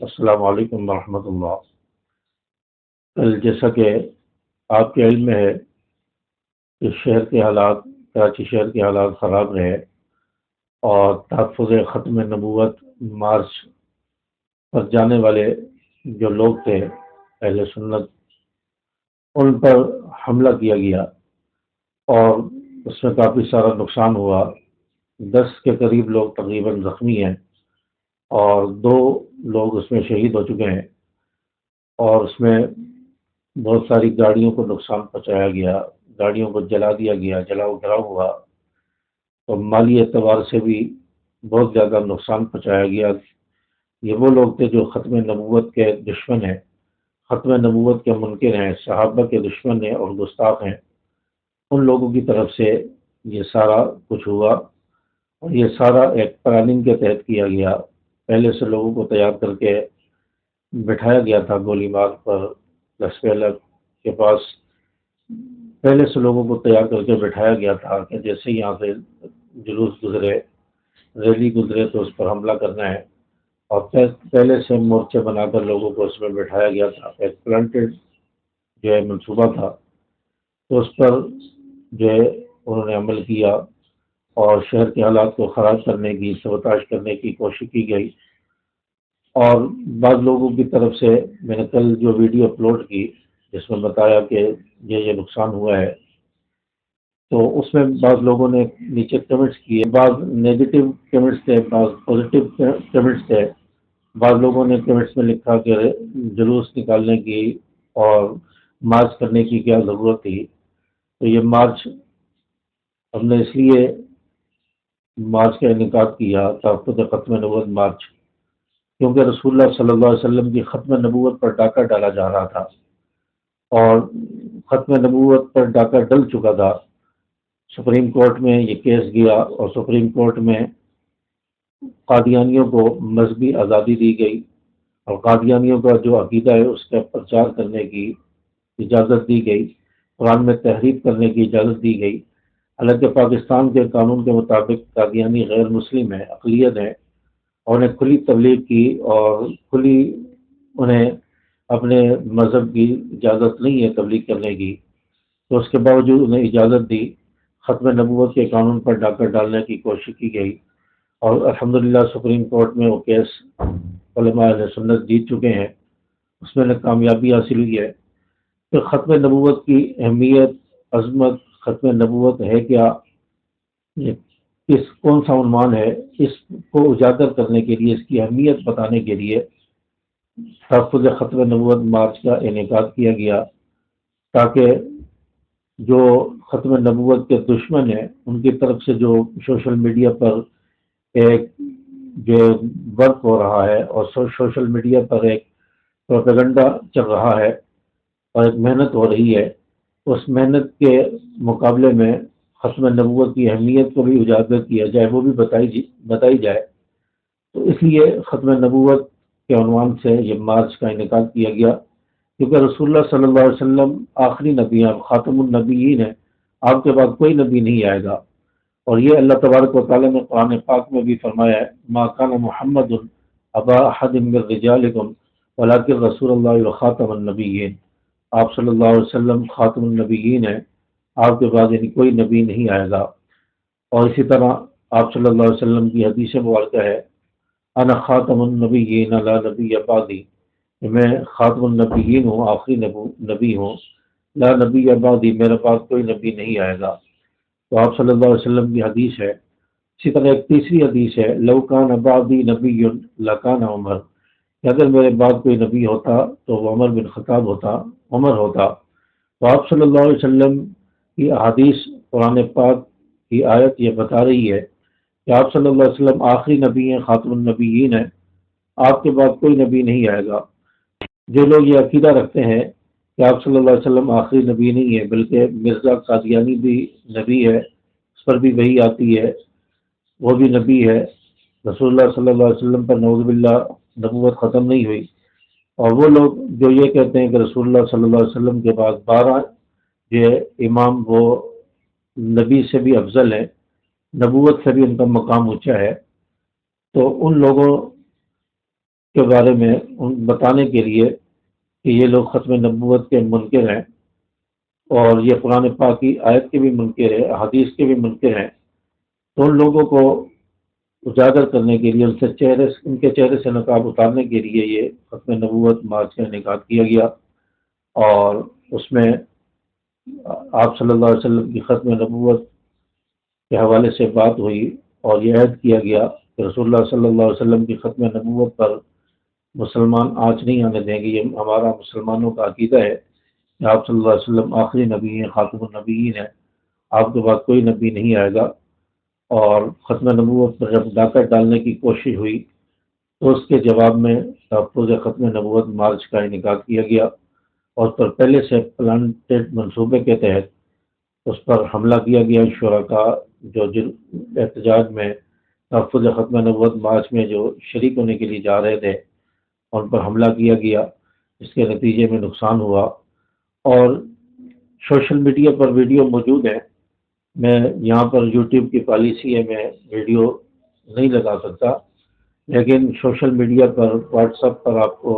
السلام علیکم ورحمۃ اللہ۔ کل جیسا کہ آپ کے علم میں ہے کہ کراچی شہر کے حالات خراب رہے اور تحفظ ختم نبوت مارچ پر جانے والے جو لوگ تھے اہل سنت، ان پر حملہ کیا گیا اور اس میں کافی سارا نقصان ہوا۔ 10 کے قریب لوگ تقریباً زخمی ہیں اور 2 لوگ اس میں شہید ہو چکے ہیں، اور اس میں بہت ساری گاڑیوں کو نقصان پہنچایا گیا، گاڑیوں کو جلا دیا گیا، جلاؤ گھراؤ ہوا، اور مالی اعتبار سے بھی بہت زیادہ نقصان پہنچایا گیا۔ یہ وہ لوگ تھے جو ختم نبوت کے دشمن ہیں، ختم نبوت کے منکر ہیں، صحابہ کے دشمن ہیں اور گستاخ ہیں۔ ان لوگوں کی طرف سے یہ سارا کچھ ہوا، اور یہ سارا ایک پلاننگ کے تحت کیا گیا۔ پہلے سے لوگوں کو تیار کر کے بٹھایا گیا تھا گولی مار پر لسپیلر کے پاس، پہلے سے لوگوں کو تیار کر کے بٹھایا گیا تھا کہ جیسے یہاں سے جلوس گزرے، ریلی گزرے تو اس پر حملہ کرنا ہے، اور پہلے سے مورچے بنا کر لوگوں کو اس میں بٹھایا گیا تھا۔ ایک پلانٹڈ جو ہے منصوبہ تھا، تو اس پر جو ہے انہوں نے عمل کیا اور شہر کے حالات کو خراب کرنے کی، سبوتاژ کرنے کی کوشش کی گئی۔ اور بعض لوگوں کی طرف سے میں نے کل جو ویڈیو اپلوڈ کی جس میں بتایا کہ یہ نقصان ہوا ہے، تو اس میں بعض لوگوں نے نیچے کمنٹس کیے، بعض نیگیٹو کمنٹس تھے، بعض پازیٹیو کمنٹس تھے۔ بعض لوگوں نے کمنٹس میں لکھا کہ جلوس نکالنے کی اور مارچ کرنے کی کیا ضرورت تھی۔ تو یہ مارچ ہم نے اس لیے مارچ کا انعقاد کیا، تحفظ ختم نبوت مارچ، کیونکہ رسول اللہ صلی اللہ علیہ وسلم کی ختم نبوت پر ڈاکہ ڈالا جا رہا تھا، اور ختم نبوت پر ڈاکہ ڈل چکا تھا۔ سپریم کورٹ میں یہ کیس گیا اور سپریم کورٹ میں قادیانیوں کو مذہبی آزادی دی گئی، اور قادیانیوں کا جو عقیدہ ہے اس کا پرچار کرنے کی اجازت دی گئی، قرآن میں تحریف کرنے کی اجازت دی گئی۔ حالانکہ پاکستان کے قانون کے مطابق قادیانی غیر مسلم ہے، اقلیت ہے، اور انہیں کھلی تبلیغ کی اور کھلی انہیں اپنے مذہب کی اجازت نہیں ہے تبلیغ کرنے کی، تو اس کے باوجود انہیں اجازت دی۔ ختم نبوت کے قانون پر ڈاکہ ڈالنے کی کوشش کی گئی، اور الحمدللہ سپریم کورٹ میں وہ کیس علماء اہل سنت جیت چکے ہیں، اس میں کامیابی حاصل ہوئی ہے۔ کہ ختم نبوت کی اہمیت، عظمت، ختم نبوت ہے کیا، یہ کون سا عنوان ہے، اس کو اجاگر کرنے کے لیے، اس کی اہمیت بتانے کے لیے تحفظ ختم نبوت مارچ کا انعقاد کیا گیا، تاکہ جو ختم نبوت کے دشمن ہیں ان کی طرف سے جو سوشل میڈیا پر ایک جو ورک ہو رہا ہے، اور سوشل میڈیا پر ایک پروپیگنڈا چل رہا ہے اور ایک محنت ہو رہی ہے، اس محنت کے مقابلے میں ختم نبوت کی اہمیت کو بھی اجاگر کیا جائے، وہ بھی بتائی جائے۔ تو اس لیے ختم نبوت کے عنوان سے یہ مارچ کا انعقاد کیا گیا، کیونکہ رسول اللہ صلی اللہ علیہ وسلم آخری نبی ہیں، خاتم النبیین ہیں، آپ کے بعد کوئی نبی نہیں آئے گا۔ اور یہ اللہ تبارک و تعالیٰ نے قرآن پاک میں بھی فرمایا ہے، ما کان محمد ابا احد من رجالکم ولکن رسول اللہ وخاتم النبیین، آپ صلی اللہ علیہ وسلم خاتم النبیین ہیں، آپ کے بعد یعنی کوئی نبی نہیں آئے گا۔ اور اسی طرح آپ صلی اللہ علیہ وسلم کی حدیث مبارکہ ہے، انا خاتم النبیین لا نبی بعدی، کہ میں خاتم النبیین ہوں، آخری نبی ہوں، لا نبی بعدی، میرے پاس کوئی نبی نہیں آئے گا۔ تو آپ صلی اللہ علیہ وسلم کی حدیث ہے۔ اسی طرح ایک تیسری حدیث ہے، لو کان بعدی نبی لکان عمر، کہ اگر میرے بعد کوئی نبی ہوتا تو وہ عمر بن خطاب ہوتا، عمر ہوتا۔ تو آپ صلی اللہ علیہ وسلم کی احادیث، قرآن پاک کی آیت یہ بتا رہی ہے کہ آپ صلی اللہ علیہ وسلم آخری نبی ہیں، خاتم النبیین ہیں، آپ کے بعد کوئی نبی نہیں آئے گا۔ جو لوگ یہ عقیدہ رکھتے ہیں کہ آپ صلی اللہ علیہ وسلم آخری نبی نہیں ہے، بلکہ مرزا قادیانی بھی نبی ہے، اس پر بھی وحی آتی ہے، وہ بھی نبی ہے، رسول اللہ صلی اللہ علیہ وسلم پر نعوذ باللہ نبوت ختم نہیں ہوئی، اور وہ لوگ جو یہ کہتے ہیں کہ رسول اللہ صلی اللہ علیہ وسلم کے بعد 12 جو امام وہ نبی سے بھی افضل ہیں، نبوت سے بھی ان کا مقام اونچا ہے، تو ان لوگوں کے بارے میں بتانے کے لیے کہ یہ لوگ ختم نبوت کے منکر ہیں اور یہ قرآن پاک کی آیت کے بھی منکر ہیں، حدیث کے بھی منکر ہیں، تو ان لوگوں کو اجاگر کرنے کے لیے ان کے چہرے سے نقاب اتارنے کے لیے یہ ختم نبوت مارچ کا انعقاد کیا گیا، اور اس میں آپ صلی اللہ علیہ وسلم کی ختم نبوت کے حوالے سے بات ہوئی، اور یہ عہد کیا گیا کہ رسول اللہ صلی اللہ علیہ وسلم کی ختم نبوت پر مسلمان آنچ نہیں آنے دیں گے۔ یہ ہمارا مسلمانوں کا عقیدہ ہے کہ آپ صلی اللہ علیہ وسلم آخری نبی ہیں، خاتم النبیین ہیں، آپ کے بعد کوئی نبی نہیں آئے گا۔ اور ختم نبوت پر جب ڈاکہ ڈالنے کی کوشش ہوئی تو اس کے جواب میں تحفظ ختم نبوت مارچ کا انعقاد کیا گیا، اور اس پر پہلے سے پلانٹیڈ منصوبے کے تحت اس پر حملہ کیا گیا۔ شرکاء جو احتجاج میں تحفظ ختم نبوت مارچ میں جو شریک ہونے کے لیے جا رہے تھے، ان پر حملہ کیا گیا، اس کے نتیجے میں نقصان ہوا۔ اور سوشل میڈیا پر ویڈیو موجود ہے، میں یہاں پر یوٹیوب کی پالیسی ہے، میں ویڈیو نہیں لگا سکتا، لیکن سوشل میڈیا پر واٹس ایپ پر آپ کو،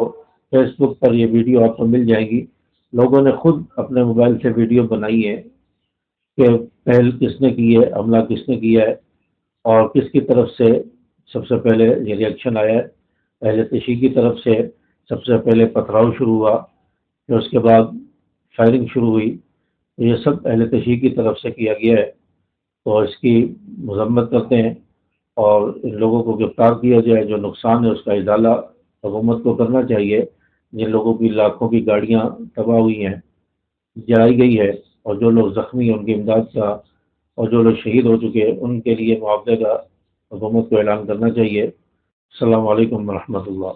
فیس بک پر یہ ویڈیو آپ کو مل جائے گی۔ لوگوں نے خود اپنے موبائل سے ویڈیو بنائی ہے کہ پہل کس نے کی ہے، حملہ کس نے کیا ہے، اور کس کی طرف سے سب سے پہلے یہ ریئیکشن آیا ہے۔ اہل تشیع کی طرف سے سب سے پہلے پتھراؤ شروع ہوا، پھر اس کے بعد فائرنگ شروع ہوئی۔ یہ سب اہل تشیع کی طرف سے کیا گیا ہے، تو اس کی مذمت کرتے ہیں، اور ان لوگوں کو گرفتار کیا جائے۔ جو نقصان ہے اس کا ازالہ حکومت کو کرنا چاہیے۔ جن لوگوں کی لاکھوں کی گاڑیاں تباہ ہوئی ہیں، جلائی گئی ہے، اور جو لوگ زخمی ہیں ان کی امداد کا، اور جو لوگ شہید ہو چکے ہیں ان کے لیے معاوضے کا حکومت کو اعلان کرنا چاہیے۔ السلام علیکم ورحمۃ اللہ۔